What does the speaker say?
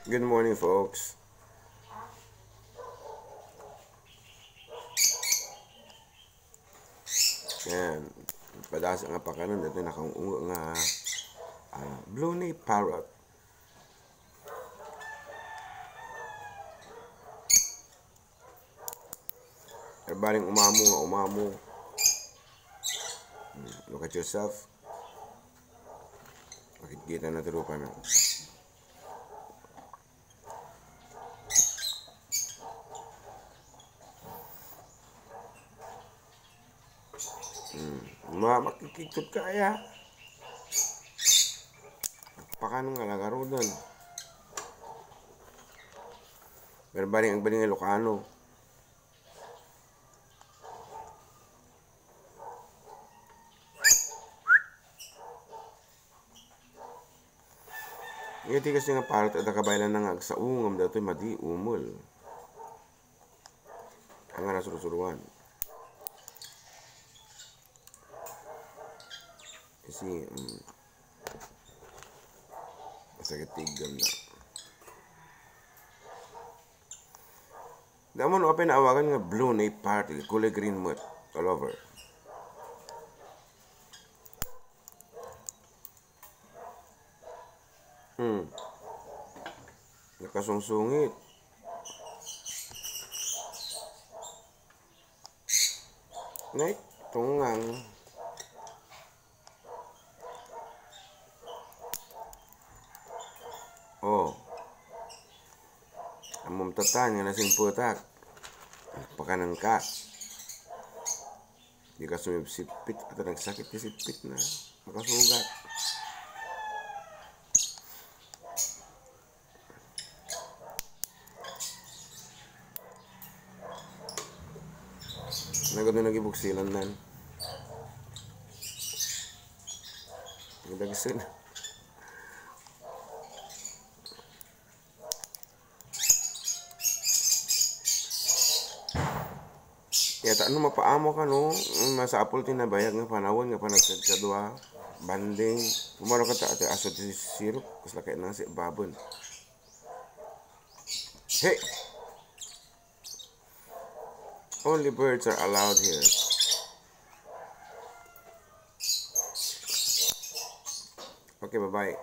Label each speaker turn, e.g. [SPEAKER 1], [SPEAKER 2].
[SPEAKER 1] Good morning, folks. Yan. Padasa nga pa kanon. Ito nakaungo nga blue knee parrot. Everybody umamo. Look at yourself. Makikita na turupan na. Makikikot kaya. Pakanong nga lagaro doon. Pero baling ang baling Ilocano. Iti kasi nga parot at nakabaylan na nga sa ungam dato'y madi umol. Ang nga nasurusuruan. Kasi masakit tigam na. Damo no open awagan nga blue na party, kulay green mo all over. Nakasungsungit. Ngay, tungang. Oh. Amom tatan nga nasing putak. Pakanan ka. Di ka sumipsipit at nagsakit ni sipit na. Makasugat. Nagano nagibuksilan nan. Nagdagisin. Yata ano mapaamo ka no, masa apol tinabayag nga panawon nga panagkadwa, banding, kumaro ka ta aso di sirup, kus lakay na si babon. Hey! Only birds are allowed here. Okay, bye-bye.